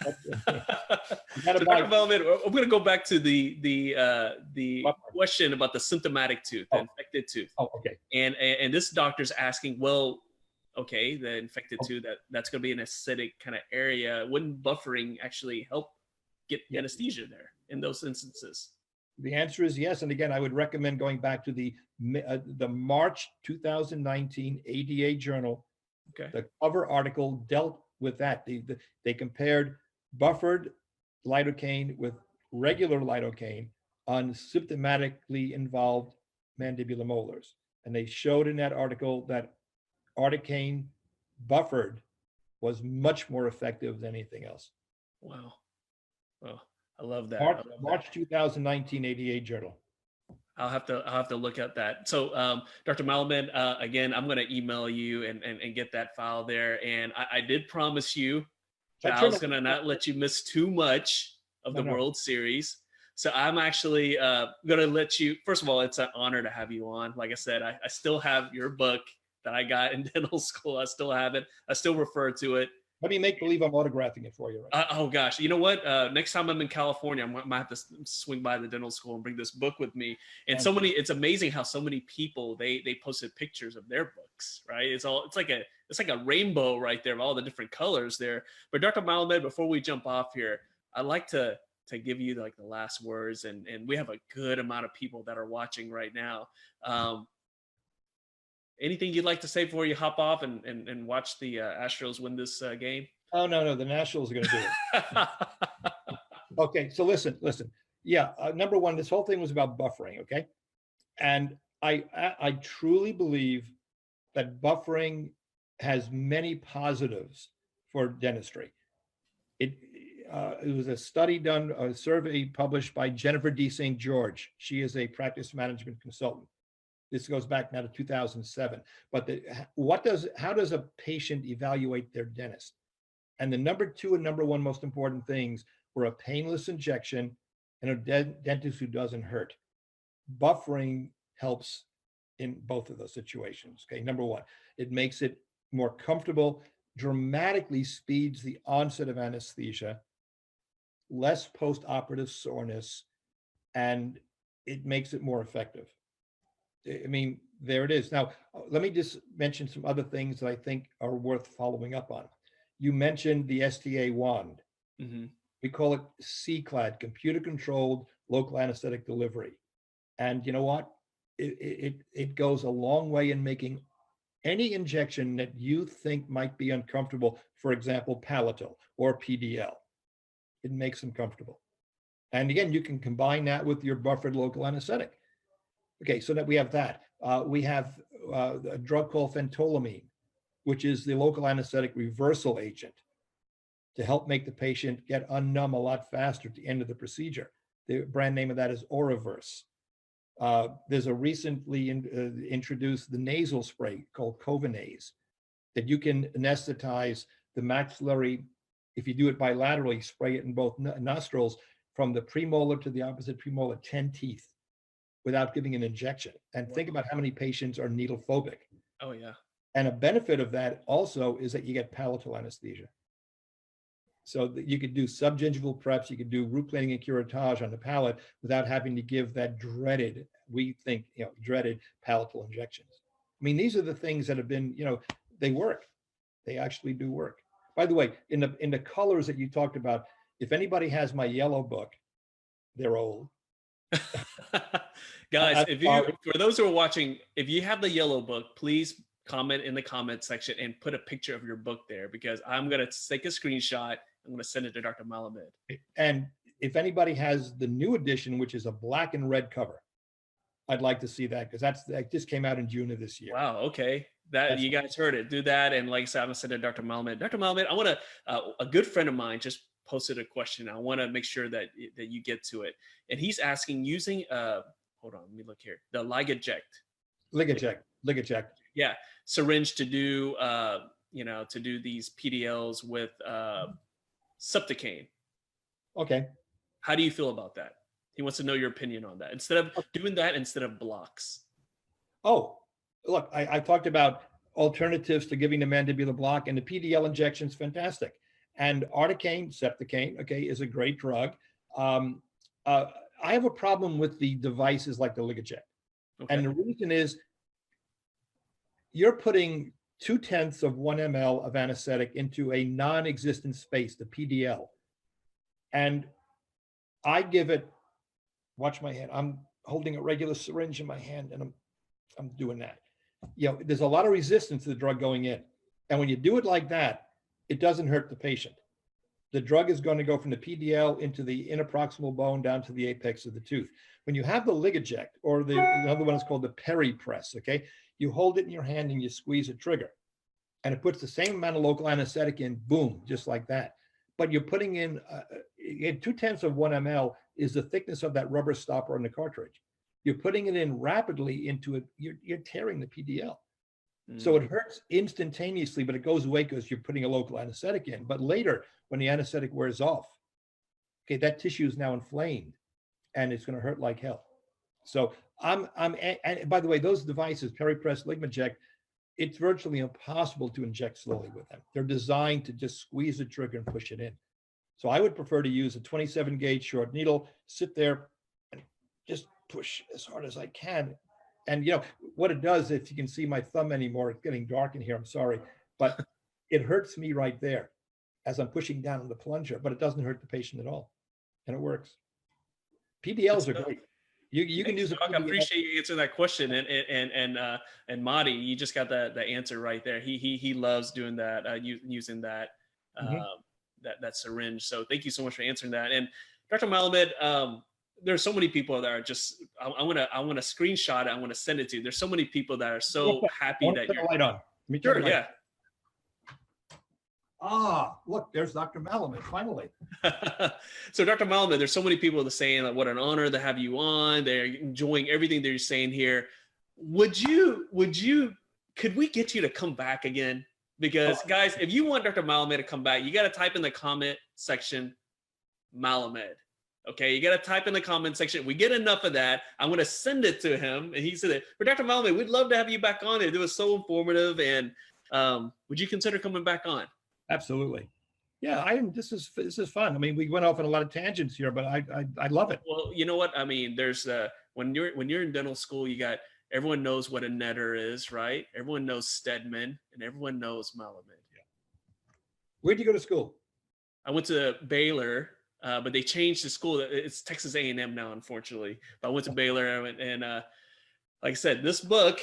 So, buy. Dr. Malamed, I'm going to go back to the question about the symptomatic tooth, the Oh. infected tooth, Oh, okay. and this doctor's asking, well, okay, the infected tooth, that's going to be an acidic kind of area. Wouldn't buffering actually help get anesthesia there in those instances? The answer is yes. And again, I would recommend going back to the March 2019 ADA journal. Okay. The cover article dealt with that. They compared buffered lidocaine with regular lidocaine on symptomatically involved mandibular molars. And they showed in that article that Articaine buffered was much more effective than anything else. Wow. Well, I love that. March 2019 ADA journal. I'll have to look at that. So, Dr. Malamed, again, I'm going to email you and get that file there. And I did promise you that I was going to not let you miss too much of the World Series. So I'm actually going to let you. First of all, it's an honor to have you on. Like I said, I still have your book that I got in dental school. I still have it. I still refer to it. Let me make believe I'm autographing it for you. Right? Oh gosh, you know what? Next time I'm in California, I might have to swing by the dental school and bring this book with me. And it's amazing how so many people they posted pictures of their books, right? It's like a rainbow right there of all the different colors there. But Dr. Malamed, before we jump off here, I'd like to give you like the last words, and we have a good amount of people that are watching right now. Anything you'd like to say before you hop off and watch the Astros win this game? Oh, no, the Nationals are going to do it. Okay, so listen. Yeah, number one, this whole thing was about buffering, okay? And I truly believe that buffering has many positives for dentistry. It was a study done, a survey published by Jennifer D. St. George. She is a practice management consultant. This goes back now to 2007. But how does a patient evaluate their dentist? And the number 2 and number 1 most important things were a painless injection and a dentist who doesn't hurt. Buffering helps in both of those situations. Okay, number 1, it makes it more comfortable, dramatically speeds the onset of anesthesia, less post-operative soreness, and it makes it more effective. I mean, there it is. Now, let me just mention some other things that I think are worth following up on. You mentioned the STA wand. Hmm. We call it CCLAD, computer controlled local anesthetic delivery. And you know what? It goes a long way in making any injection that you think might be uncomfortable, for example, palatal or PDL. It makes them comfortable. And again, you can combine that with your buffered local anesthetic. Okay, so that we have that. We have a drug called phentolamine, which is the local anesthetic reversal agent to help make the patient get unnumb a lot faster at the end of the procedure. The brand name of that is Oraverse. There's a recently introduced the nasal spray called Covanase that you can anesthetize the maxillary. If you do it bilaterally, spray it in both nostrils from the premolar to the opposite premolar, 10 teeth without giving an injection. And think about how many patients are needle phobic. Oh yeah. And a benefit of that also is that you get palatal anesthesia. So that you could do subgingival preps, you could do root planing and curettage on the palate without having to give that dreaded, we think, dreaded palatal injections. I mean, these are the things that have been, they work. They actually do work. By the way, in the colors that you talked about, if anybody has my yellow book, they're old. Guys, for those who are watching, if you have the yellow book, please comment in the comment section and put a picture of your book there, because I'm going to take a screenshot. I'm going to send it to Dr. Malamed. And if anybody has the new edition, which is a black and red cover, I'd like to see that, because that just came out in June of this year. Wow. Okay. You guys heard it. Do that. And like I said, I'm going to send it to Dr. Malamed. Dr. Malamed, I want to, a good friend of mine just posted a question. I want to make sure that you get to it. And he's asking using, hold on, let me look here. The Ligaject. Yeah. Syringe to do, to do these PDLs with Subtacane. Okay. How do you feel about that? He wants to know your opinion on that. Instead of blocks. Oh, look, I talked about alternatives to giving the mandibular block, and the PDL injection is fantastic. And articaine, Subtacane, okay, is a great drug. I have a problem with the devices like the Ligaject. Okay. And the reason is you're putting 0.2 of 1 ml of anesthetic into a non-existent space, the PDL. And I give it, watch my hand, I'm holding a regular syringe in my hand and I'm doing that. There's a lot of resistance to the drug going in. And when you do it like that, it doesn't hurt the patient. The drug is going to go from the PDL into the interproximal bone down to the apex of the tooth. When you have the Ligaject, or another one is called the peri-press, okay? You hold it in your hand and you squeeze a trigger. And it puts the same amount of local anesthetic in, boom, just like that. But you're putting in 0.2 of 1 ml is the thickness of that rubber stopper on the cartridge. You're putting it in rapidly into it, you're tearing the PDL. So it hurts instantaneously, but it goes away because you're putting a local anesthetic in. But later, when the anesthetic wears off, okay, that tissue is now inflamed and it's going to hurt like hell. So and by the way, those devices, peri-press, Ligaject, it's virtually impossible to inject slowly with them. They're designed to just squeeze the trigger and push it in. So I would prefer to use a 27 gauge short needle, sit there and just push as hard as I can. And what it does, if you can see my thumb anymore, it's getting dark in here, I'm sorry, but it hurts me right there as I'm pushing down on the plunger, but it doesn't hurt the patient at all. And it works. PDLs are great. You can use it. I appreciate you answering that question. And Madi, you just got the answer right there. He loves doing that, using that, that syringe. So thank you so much for answering that. And Dr. Malamed, there's so many people that are just, I want to screenshot it. I want to send it to you. There's so many people that are so happy that you're. Light on. Sure, yeah. Look, there's Dr. Malamed, finally. So Dr. Malamed, there's so many people that are saying like, what an honor to have you on. They're enjoying everything that you're saying here. Could we get you to come back again? Because guys, if you want Dr. Malamed to come back, you got to type in the comment section, Malamed. Okay, you got to type in the comment section. We get enough of that, I'm going to send it to him. And he said it. But Dr. Malamed, we'd love to have you back on. It was so informative. And would you consider coming back on? Absolutely. Yeah, this is fun. I mean, we went off on a lot of tangents here, but I love it. Well, you know what? I mean, there's when you're in dental school, everyone knows what a netter is, right? Everyone knows Stedman, and everyone knows Malamed. Yeah. Where'd you go to school? I went to Baylor, but they changed the school. It's Texas A&M now, unfortunately. But I went to Baylor, and like I said, this book,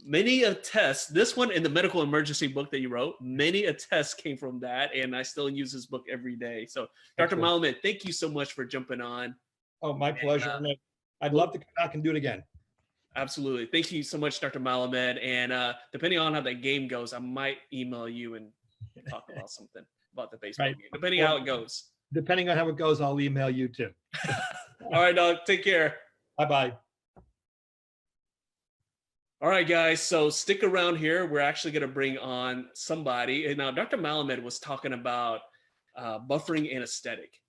many a test, this one in the medical emergency book that you wrote, many a test came from that, and I still use this book every day. So, Dr. Excellent. Malamed, thank you so much for jumping on. Oh, my pleasure. I'd love to come back and do it again. Absolutely. Thank you so much, Dr. Malamed. And depending on how that game goes, I might email you and talk about something about the baseball game, depending on how it goes. Depending on how it goes, I'll email you too. All right, dog. Take care. Bye-bye. All right, guys. So stick around here. We're actually going to bring on somebody. And now Dr. Malamed was talking about buffering anesthetic.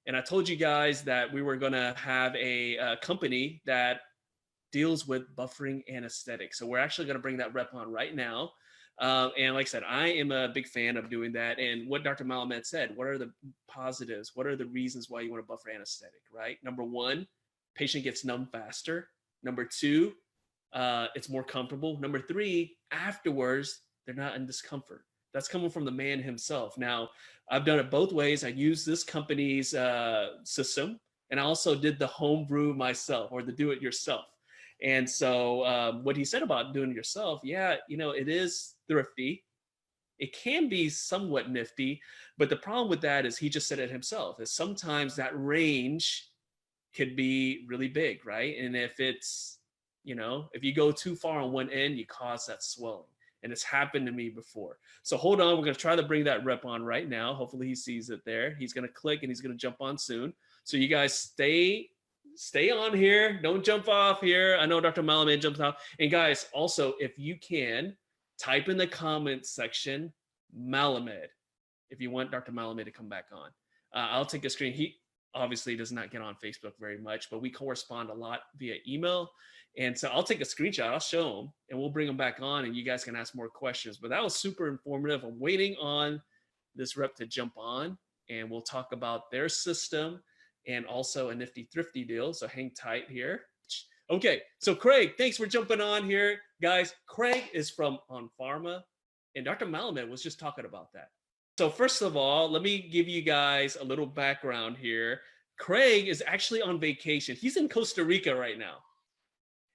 And I told you guys that we were going to have a company that deals with buffering anesthetic. So we're actually going to bring that rep on right now. And like I said, I am a big fan of doing that. And what Dr. Malamed said, what are the positives? What are the reasons why you want to buffer anesthetic, right? Number one, patient gets numb faster. Number two, it's more comfortable. Number three, afterwards, they're not in discomfort. That's coming from the man himself. Now, I've done it both ways. I used this company's system, and I also did the home brew myself, or the do it yourself. And so what he said about doing it yourself, yeah, it is thrifty. It can be somewhat nifty, but the problem with that is he just said it himself, is sometimes that range could be really big, right? And if it's, if you go too far on one end, you cause that swelling. And it's happened to me before. So hold on, we're going to try to bring that rep on right now. Hopefully he sees it there. He's going to click and he's going to jump on soon. So you guys stay on here. Don't jump off here. I know Dr. Malamed jumps off. And guys, also, if you can, type in the comment section, Malamed, if you want Dr. Malamed to come back on. I'll take a screen. He obviously does not get on Facebook very much, but we correspond a lot via email. And so I'll take a screenshot, I'll show him, and we'll bring him back on, and you guys can ask more questions. But that was super informative. I'm waiting on this rep to jump on, and we'll talk about their system and also a Nifty Thrifty deal. So hang tight here. Okay, so Craig, thanks for jumping on here. Guys, Craig is from Onpharma, and Dr. Malamed was just talking about that. So first of all, let me give you guys a little background here. Craig is actually on vacation. He's in Costa Rica right now.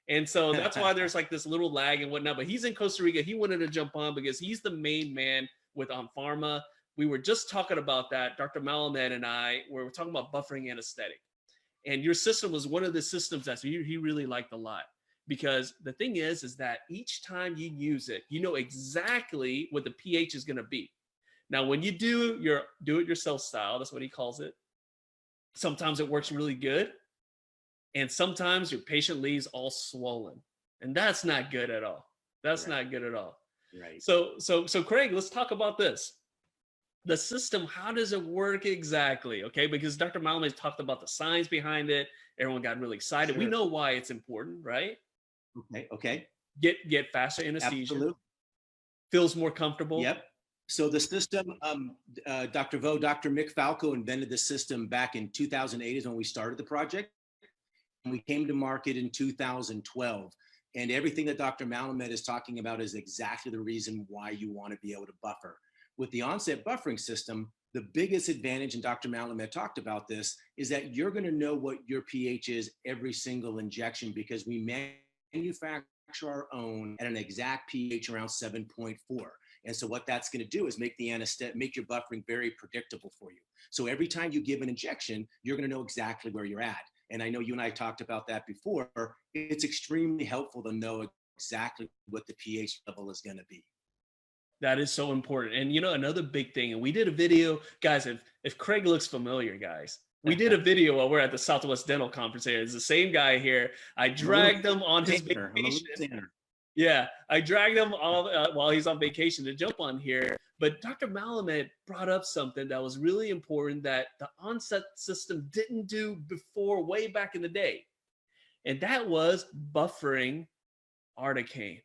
And so that's why there's like this little lag and whatnot, but he's in Costa Rica. He wanted to jump on because he's the main man with Onpharma. We were just talking about that. Dr. Malamed and I were talking about buffering anesthetic. And your system was one of the systems that he really liked a lot, because the thing is that each time you use it, you know exactly what the pH is going to be. Now, when you do your do-it-yourself style, that's what he calls it, sometimes it works really good. And sometimes your patient leaves all swollen, and that's not good at all. That's not good at all. Right. So Craig, let's talk about this. The system, how does it work exactly? Okay, because Dr. Malamed talked about the science behind it. Everyone got really excited. Sure. We know why it's important, right? Okay. Get faster anesthesia. Absolutely. Feels more comfortable. Yep. So the system, Dr. Mick Falco invented the system back in 2008 is when we started the project. And we came to market in 2012. And everything that Dr. Malamed is talking about is exactly the reason why you want to be able to buffer. With the Onset buffering system, the biggest advantage, and Dr. Malamed talked about this, is that you're going to know what your pH is every single injection, because we manufacture our own at an exact pH around 7.4. And so what that's going to do is make your buffering very predictable for you. So every time you give an injection, you're going to know exactly where you're at. And I know you and I talked about that before. It's extremely helpful to know exactly what the pH level is going to be. That is so important. And another big thing, and we did a video, guys, if Craig looks familiar, guys, we did a video while we're at the Southwest Dental Conference here. It's the same guy here. I dragged him on his vacation. Yeah, I dragged him while he's on vacation to jump on here. But Dr. Malamed brought up something that was really important that the Onset system didn't do before, way back in the day. And that was buffering articaine.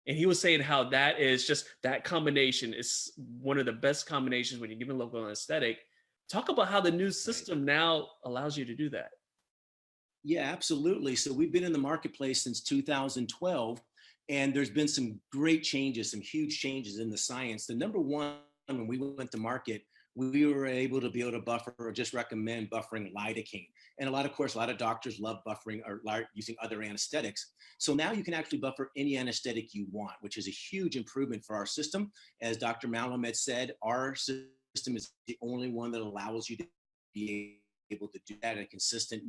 And he was saying how that is just, that combination is one of the best combinations when you're giving local anesthetic. Talk about how the new system now allows you to do that. Yeah, absolutely. So we've been in the marketplace since 2012. And there's been some great changes, some huge changes in the science. The number one, when we went to market, we were able to buffer or just recommend buffering lidocaine. And of course, a lot of doctors love buffering or using other anesthetics. So now you can actually buffer any anesthetic you want, which is a huge improvement for our system. As Dr. Malamed said, our system is the only one that allows you to be able to do that at a consistent.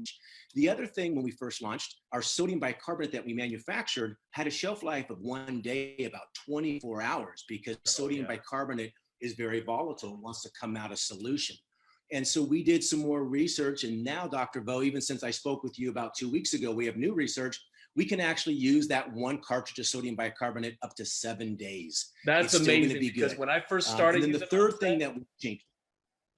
The other thing, when we first launched, our sodium bicarbonate that we manufactured had a shelf life of 1 day, about 24 hours, because sodium bicarbonate is very volatile and wants to come out of solution. And so we did some more research, and now, Dr. Vo, even since I spoke with you about 2 weeks ago, we have new research. We can actually use that one cartridge of sodium bicarbonate up to 7 days. That's amazing, because when I first started, and then the third thing that we changed.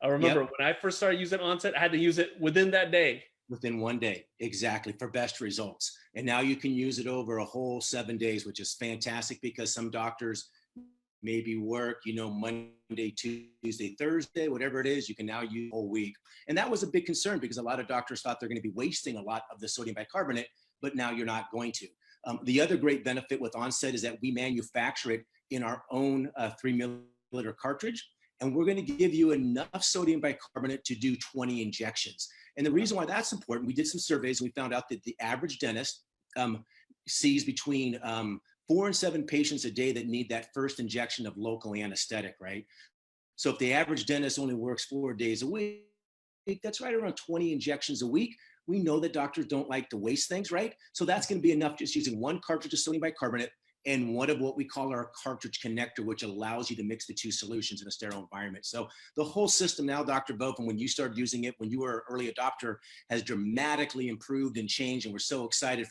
I remember when I first started using Onset, I had to use it within that day. Within 1 day, exactly, for best results. And now you can use it over a whole 7 days, which is fantastic, because some doctors maybe work, Monday, Tuesday, Thursday, whatever it is, you can now use a whole week. And that was a big concern, because a lot of doctors thought they're going to be wasting a lot of the sodium bicarbonate, but now you're not going to. The other great benefit with Onset is that we manufacture it in our own 3 milliliter cartridge, and we're going to give you enough sodium bicarbonate to do 20 injections. And the reason why that's important, we did some surveys and we found out that the average dentist sees between 4 and 7 patients a day that need that first injection of local anesthetic, right? So if the average dentist only works 4 days a week, that's right around 20 injections a week. We know that doctors don't like to waste things, right? So that's going to be enough just using one cartridge of sodium bicarbonate and one of what we call our cartridge connector, which allows you to mix the two solutions in a sterile environment. So the whole system now, Dr. Vo, from when you started using it, when you were an early adopter, has dramatically improved and changed. And we're so excited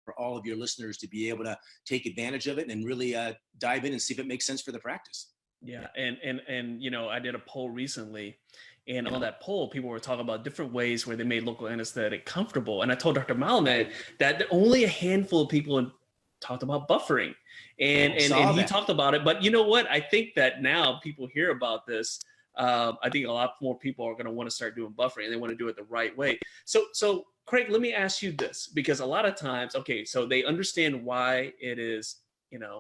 for all of your listeners to be able to take advantage of it and really dive in and see if it makes sense for the practice. Yeah. And I did a poll recently, and on that poll, people were talking about different ways where they made local anesthetic comfortable. And I told Dr. Malamed that only a handful of people talked about buffering, and he talked about it. But you know what? I think that now people hear about this. I think a lot more people are going to want to start doing buffering, and they want to do it the right way. So Craig, let me ask you this, because a lot of times, so they understand why it is,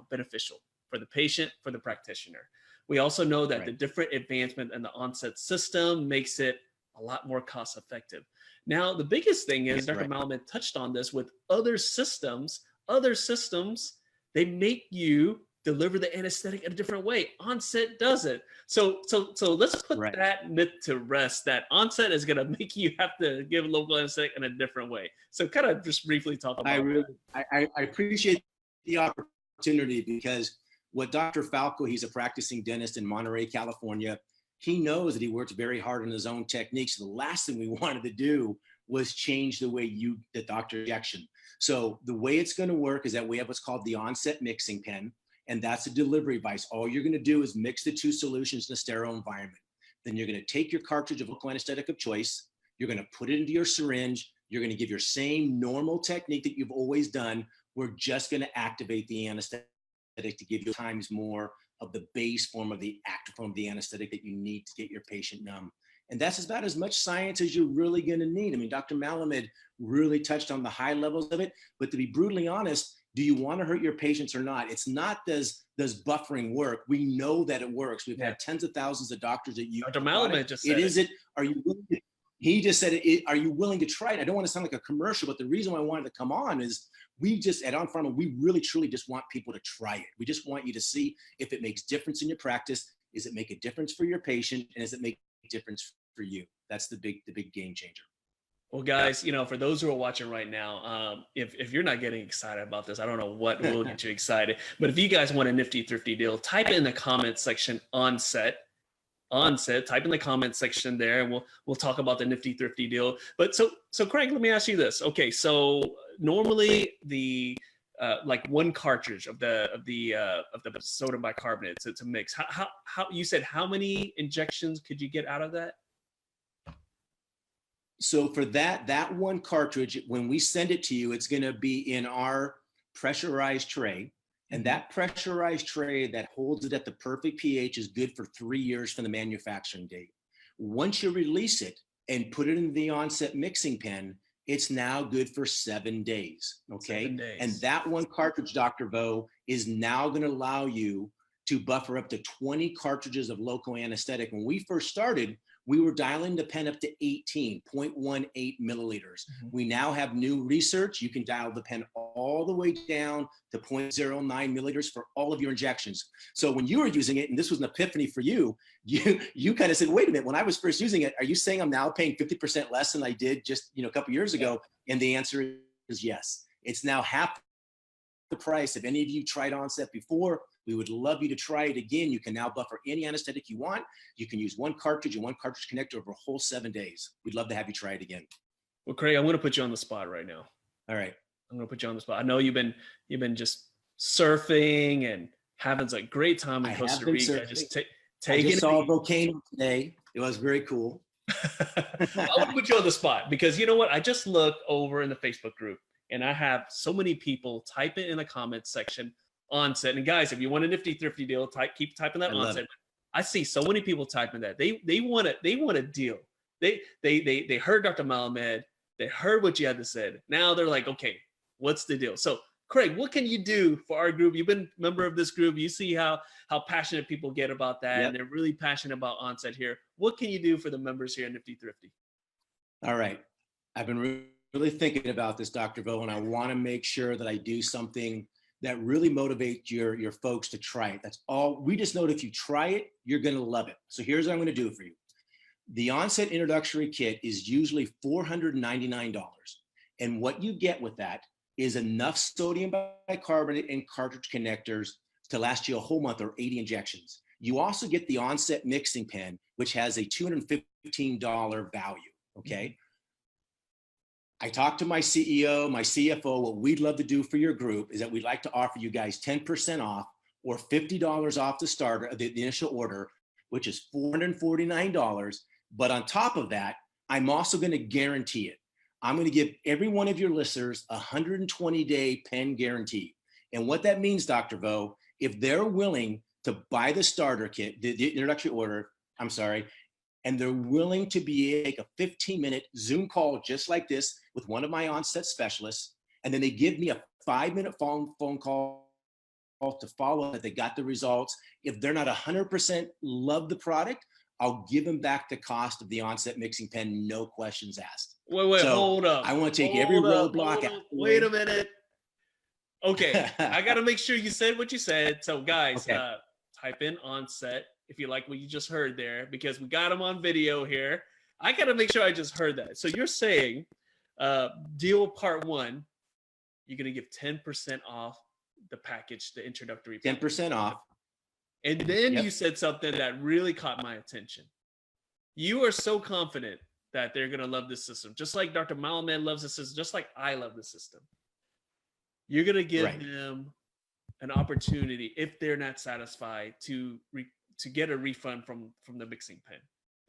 beneficial for the patient, for the practitioner. We also know that the different advancement in the Onset system makes it a lot more cost effective. Now, the biggest thing is, Dr. Malamed touched on this, with other systems, they make you deliver the anesthetic in a different way. Onset does it. So let's put that myth to rest, that Onset is going to make you have to give local anesthetic in a different way. So kind of just briefly talk about I appreciate the opportunity, because what Dr. Falco, he's a practicing dentist in Monterey, California. He knows that he works very hard on his own techniques. The last thing we wanted to do was change the way the doctor injection. So the way it's going to work is that we have what's called the Onset mixing pen, and that's a delivery device. All you're going to do is mix the two solutions in a sterile environment. Then you're going to take your cartridge of local anesthetic of choice. You're going to put it into your syringe. You're going to give your same normal technique that you've always done. We're just going to activate the anesthetic to give you times more of the base form of the active form of the anesthetic that you need to get your patient numb. And that's about as much science as you're really going to need. I mean, Dr. Malamed really touched on the high levels of it, but to be brutally honest, do you want to hurt your patients or not? It's not, does buffering work? We know that it works. We've had tens of thousands of doctors that use. Dr. Malamed just said Are you willing to, he just said it, are you willing to try it? I don't want to sound like a commercial, but the reason why I wanted to come on is we just, at Onpharma, we really truly just want people to try it. We just want you to see if it makes difference in your practice. Is it make a difference for your patient? And does it make a difference for you? That's the big game changer. Well, guys, for those who are watching right now, if you're not getting excited about this, I don't know what will get you excited. But if you guys want a Nifty Thrifty deal, type in the comment section Onset, type in the comment section there, and we'll talk about the Nifty Thrifty deal. But so Craig, let me ask you this. Okay, so normally the like one cartridge of the sodium bicarbonate to mix. How you said how many injections could you get out of that? So for that one cartridge, when we send it to you, it's going to be in our pressurized tray. And that pressurized tray that holds it at the perfect pH is good for 3 years from the manufacturing date. Once you release it and put it in the Onset mixing pen, it's now good for 7 days. Okay. 7 days. And that one cartridge, Dr. Vo, is now going to allow you to buffer up to 20 cartridges of local anesthetic. When we first started, we were dialing the pen up to 18.18 milliliters. We now have new research. You can dial the pen all the way down to 0.09 milliliters for all of your injections. So when you were using it, and this was an epiphany for you, you kind of said, wait a minute, when I was first using it, are you saying I'm now paying 50% less than I did just a couple years ago? And the answer is yes. It's now half the price. If any of you tried Onset before, we would love you to try it again. You can now buffer any anesthetic you want. You can use one cartridge and one cartridge connector over a whole 7 days. We'd love to have you try it again. Well, Craig, I'm going to put you on the spot right now. All right. I'm going to put you on the spot. I know you've been just surfing and having a great time in Costa Rica. Just taking. I just saw a volcano today. It was very cool. I want to put you on the spot because you know what? I just looked over in the Facebook group and I have so many people type it in the comments section. Onset. And guys, if you want a Nifty Thrifty deal, keep typing that Onset. I see so many people typing that. They want a deal. They heard Dr. Malamed. They heard what you had to say. Now they're like, okay, what's the deal? So Craig, what can you do for our group? You've been a member of this group. You see how passionate people get about that. And they're really passionate about Onset here. What can you do for the members here at Nifty Thrifty? All right. I've been really thinking about this, Dr. Vo, and I want to make sure that I do something that really motivates your folks to try it. That's all. We just know that if you try it, you're going to love it. So here's what I'm going to do for you. The Onset introductory kit is usually $499. And what you get with that is enough sodium bicarbonate and cartridge connectors to last you a whole month or 80 injections. You also get the Onset mixing pen, which has a $215 value, okay? I talked to my CEO, my CFO. What we'd love to do for your group is that we'd like to offer you guys 10% off or $50 off the starter, the initial order, which is $449. But on top of that, I'm also going to guarantee it. I'm going to give every one of your listeners a 120-day pen guarantee. And what that means, Dr. Vo, if they're willing to buy the starter kit, the introductory order, and they're willing to take a 15-minute Zoom call just like this with one of my Onset specialists, and then they give me a 5-minute phone call to follow that they got the results. If they're not 100% love the product, I'll give them back the cost of the Onset mixing pen, no questions asked. Wait, so hold up. I want to take every roadblock out. Wait a minute. Okay, I got to make sure you said what you said. So guys, type in Onset if you like what you just heard there, because we got them on video here. I got to make sure I just heard that. So you're saying deal part one, you're going to give 10% off the package, the introductory package. 10% off. And then you said something that really caught my attention. You are so confident that they're going to love this system, just like Dr. Malamed loves the system, just like I love the system. You're going to give them an opportunity, if they're not satisfied, to get a refund from the mixing pen,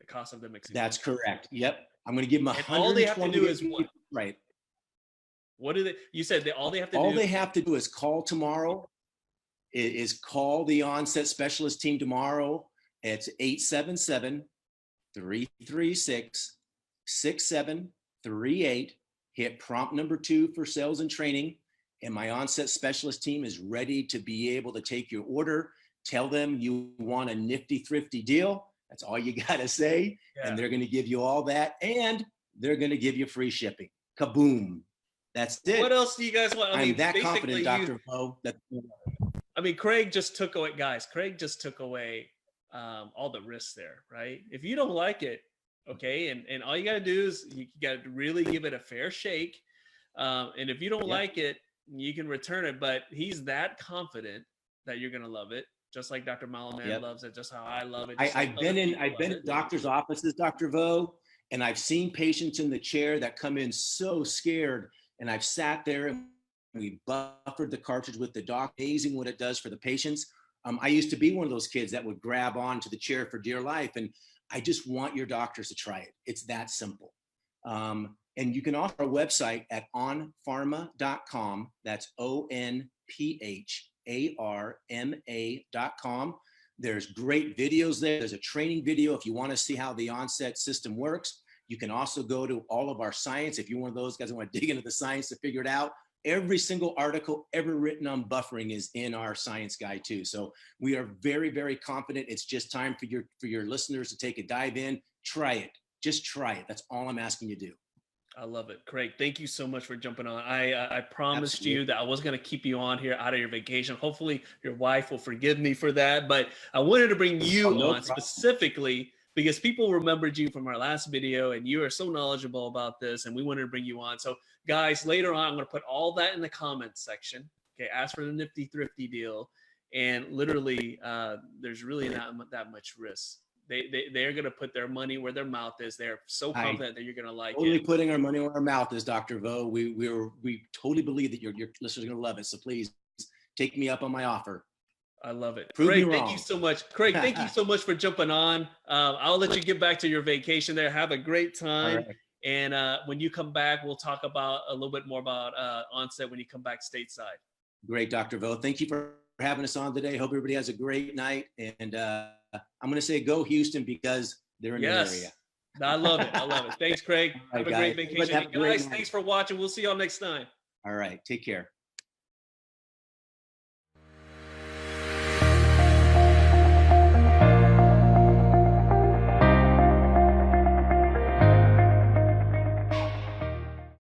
the cost of the mixing That's pen. correct. Yep. I'm going to give them 120. All they have to do is what? Right. What do they? You said all they have to do. All they have to do is call tomorrow. Is call the Onset specialist team tomorrow. It's 877-336-6738. Hit prompt number 2 for sales and training. And my Onset specialist team is ready to be able to take your order. Tell them you want a Nifty Thrifty deal. That's all you got to say. Yeah. And they're going to give you all that. And they're going to give you free shipping. Kaboom. That's it. What else do you guys want? I'm that confident, Dr. Vo. I mean, Craig just took away, guys, all the risks there, right? If you don't like it, okay, and all you got to do is you got to really give it a fair shake. And if you don't like it, you can return it. But he's that confident that you're going to love it, just like Dr. Malamed loves it, just how I love it. I've been in doctors' offices, Dr. Vo, and I've seen patients in the chair that come in so scared, and I've sat there and we buffered the cartridge with the doc. Amazing what it does for the patients. I used to be one of those kids that would grab onto the chair for dear life, and I just want your doctors to try it. It's that simple. And you can offer our website at onpharma.com. That's onpharma.com. There's great videos there. There's a training video if you want to see how the Onset system works. You can also go to all of our science. If you're one of those guys who want to dig into the science to figure it out, Every single article ever written on buffering is in our science guide too. So we are very, very confident. It's just time for your listeners to take a dive in, try it. Just try it. That's all I'm asking you to do. I love it. Craig, thank you so much for jumping on. I promised Absolutely. you that I was going to keep you on here out of your vacation. Hopefully your wife will forgive me for that, but I wanted to bring you no on problem. specifically because people remembered you from our last video and you are so knowledgeable about this and we wanted to bring you on. So guys, later on, I'm going to put all that in the comments section. Okay. Ask for the Nifty Thrifty deal. And literally, there's really not that much risk. They're going to put their money where their mouth is. They're so confident that you're going to like totally it. Putting our money where our mouth is, Dr. Vo. We totally believe that your listeners are going to love it. So please take me up on my offer. I love it. Prove Craig, me thank wrong. you so much. Craig, thank you so much for jumping on. I'll let you get back to your vacation there. Have a great time. Right. And when you come back, we'll talk about a little bit more about Onset when you come back stateside. Great, Dr. Vo. Thank you for having us on today. Hope everybody has a great night. And I'm going to say go Houston because they're in the area. I love it. I love it. Thanks, Craig. Right, have a great vacation. Have a great guys, night. thanks for watching. We'll see y'all next time. All right. Take care.